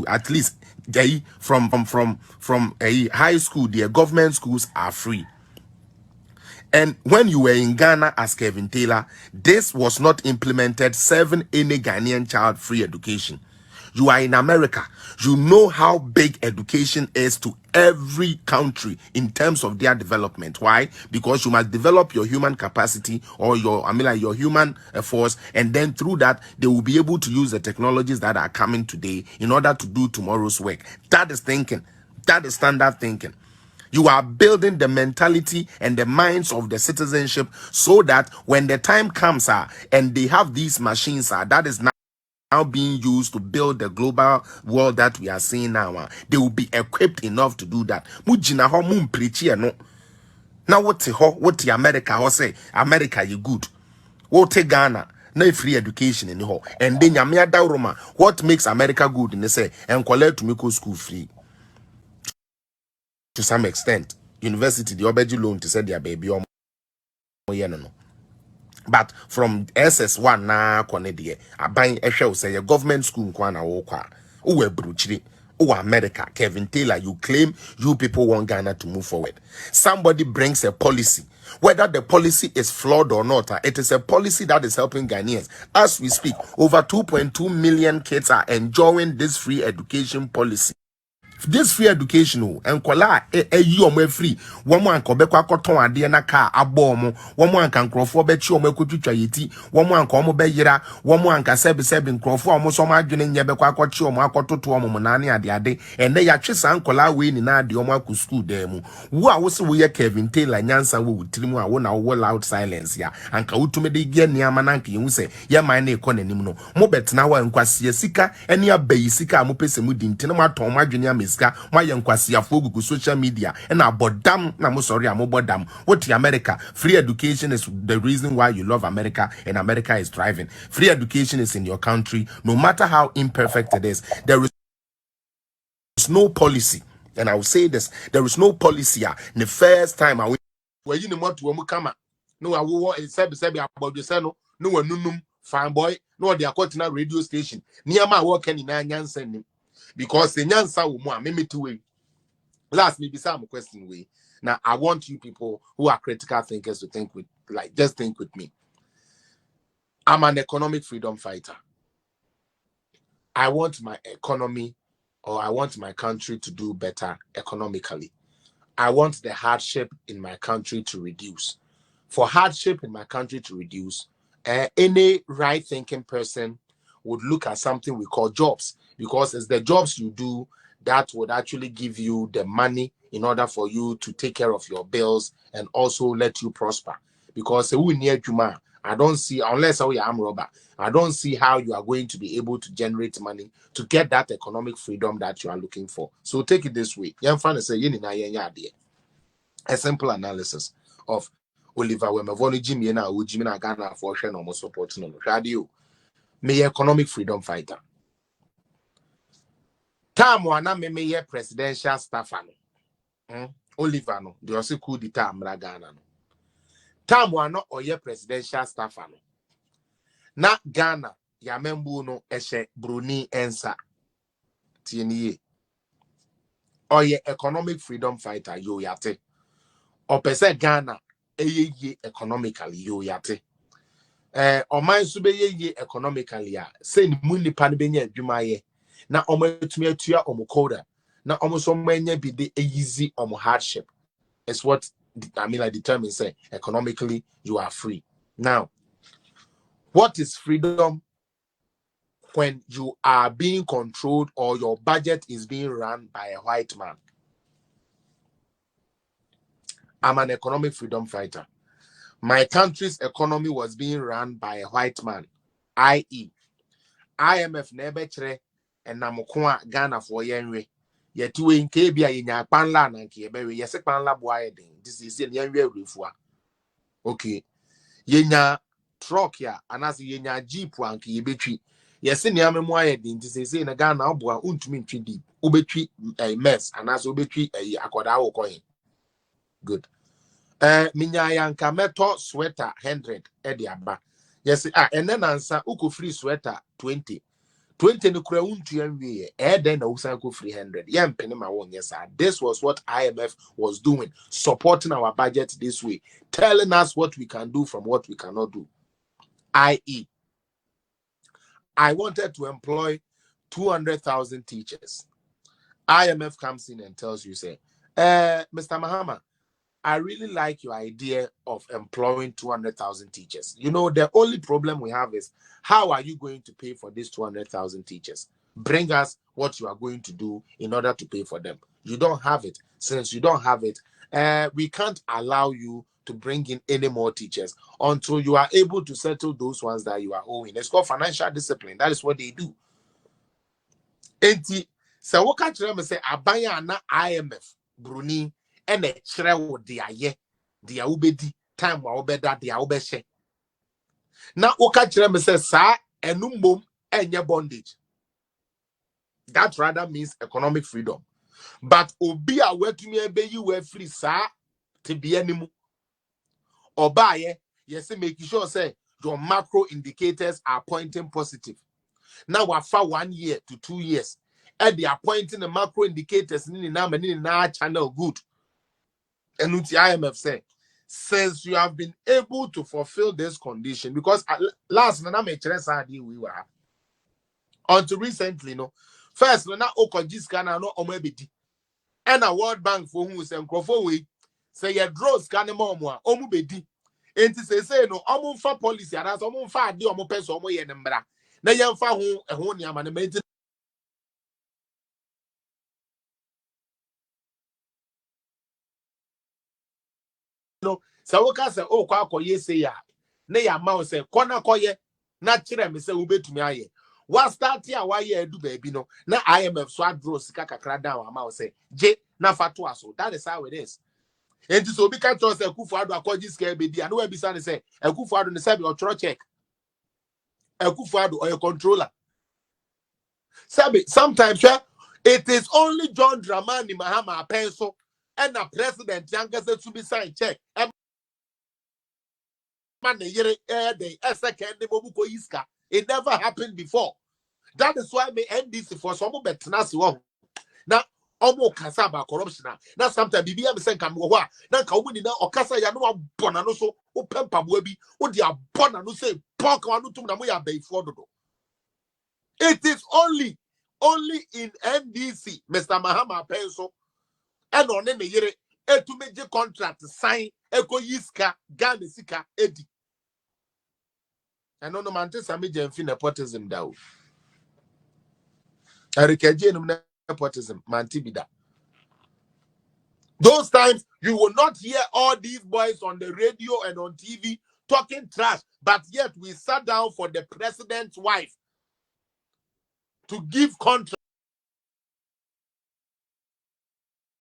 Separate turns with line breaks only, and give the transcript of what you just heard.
people, at least they from a high school, their government schools are free. And when you were in Ghana as Kevin Taylor, this was not implemented, serving any Ghanaian child free education. You are in America. You know how big education is to every country in terms of their development. Why? Because you must develop your human capacity or your human force, and then through that, they will be able to use the technologies that are coming today in order to do tomorrow's work. That is thinking. That is standard thinking. You are building the mentality and the minds of the citizenship so that when the time comes and they have these machines that is now being used to build the global world that we are seeing now, they will be equipped enough to do that. Mujina ho mum preach no. Now what the America ho say? America you good. What Ghana? No free education in ho. And then Yamia Dauroma. What makes America good? And they say and collect to make school free. To some extent, university the obeji loan to say their baby or no. But from SS1 na konedie aban ehwe say your government school kwana wo kwa uwe bruchiri uwe America. Kevin Taylor, you claim you people want Ghana to move forward. Somebody brings a policy, whether the policy is flawed or not, it is a policy that is helping Ghanaians. As we speak, over 2.2 million kids are enjoying this free education policy. This free education and kola you free one man ko be kwa koton ade na ka abomo one man kan krofo be chi omo kwotwitwa yeti one man ko omo be yira one man ka sebi krofo omo so ma adwene nye be kwa kochi omo akototo omo nane ade and ya twesa nkola we ni na ade omo akụ school dem wo a wo se wo ye Kevin Taylor nyansa wo wutirimu a wo na wo loud silence ya anka wutume de gie niama na anka yehu se ye man na ekonanim no mo betena wa nkwase sika ene abayi sika mo pese mu dintene mo aton mo adwene my young Kwasiafo social media and abodam na mo sorry amobodam. What America? Free education is the reason why you love America and America is thriving. Free education is in your country, no matter how imperfect it is. There is no policy, and I will say this: there is no policy. The first time I were you know what to come no I will say about the no nunum fine boy no they are cutting a radio station near my working in Nyansen. Because the nyansa will more me two way. Last maybe some question way. Now I want you people who are critical thinkers to think with just think with me. I'm an economic freedom fighter. I want my economy or I want my country to do better economically. I want the hardship in my country to reduce. For hardship in my country to reduce, any right thinking person would look at something we call jobs, because it's the jobs you do that would actually give you the money in order for you to take care of your bills and also let you prosper. Because I don't see, unless I'm robber, I don't see how you are going to be able to generate money to get that economic freedom that you are looking for. So take it this way. A simple analysis of Oliver Wemavoni Jimmy na Jimmy na Ghana for share no support no radio. Me economic freedom fighter. Time wana me presidential staffer no. Oliver no, the also cool the time Ghana no. Time wana oye presidential staffer no. Na Ghana ya membu no eshe Bruni ensa. Tieniye. Oye economic freedom fighter yo yate. Opese Ghana ye economically yo yate. Oman sube ye economically ya. Say ni muni pan benye adwuma ye. Na ometumi atua omokoda. Na omoso menye bi de easy hardship. It's what determines say economically you are free. Now, what is freedom when you are being controlled or your budget is being run by a white man? I'm an economic freedom fighter. My country's economy was being run by a white man, i.e., IMF nebechere and namokwa Ghana for yenwe. Yetu in Kebia yenya panla na nkiyebe yese panla boye den. This is yenwe refua. Okay. Yenya truck ya anasi yenya jeep wa nkiyebetwi. Yese nyame moye den. This is na Ghana obua untumi ntwi deep. Ubetwi mess anasi ubetwi akoda wo coin. Good. Minya yanka meto sweater 100 edi aba. Yes, and then answer uku free sweater 20 20 no kura untu yanwe then na usan ko 300 yam pene ma won yes. This was what IMF was doing, supporting our budget this way, telling us what we can do from what we cannot do. I.e., I wanted to employ 200,000 teachers. IMF comes in and tells you, say, Mr. Mahama, I really like your idea of employing 200,000 teachers. You know, the only problem we have is, how are you going to pay for these 200,000 teachers? Bring us what you are going to do in order to pay for them. You don't have it. Since you don't have it, we can't allow you to bring in any more teachers until you are able to settle those ones that you are owing. It's called financial discipline. That is what they do. Enti, so what can you say? Abaya na IMF, Bruni, and a chere de aye, de ubedi, time wa obeda de ubeshe. Now, what can you say? Sa enumum enye bondage. That rather means economic freedom. But obi a working ebe you were free, sa to be animal. Obaye, yes, making sure say your macro indicators are pointing positive. Now we're for 1 year to 2 years. And they are pointing the macro indicators in the channel good. And what the IMF say, since you have been able to fulfill this condition, because last we were until recently, no. First, no, not Okojiscana, no Omebidi. And a World Bank for who is and say your draws can more omubedi. And to say no, for policy, and as for the omopes or moye nembra. Na yamfa ho ehon yama na menti no sa wo ka se o kwa akoye se ya na ya ma se kona koye na kire me se wo betumi aye wa start ya wa ye edu ba bi no na IMF so adro sika kakra down ama se je na fato aso. That is how it is. And so be ka to se Kufuado akoji sika be di and we be say Kufuado ne se be otro check Kufuado or your controller. Sabi, sometimes it is only John Dramani Mahama pencil and the president younger said to be signed check. And man, it never happened before. That is why me NDC for some betnasi one. Now, almost kasaba corruption. Now, sometimes BBM send come wa. Now, Kawuni na okasa ya no bona no so open pabuebi. O dia bona no say pork wanu tum na mo ya be for do. It is only in NDC, Mr. Mahama Pencil, and on any year, to major contract sign, Eko Yiska, Gani Sika, Eddie. And on the mountains, I made nepotism down. I recognize nepotism, Mantibida. Those times, you will not hear all these boys on the radio and on TV talking trash, but yet we sat down for the president's wife to give contract.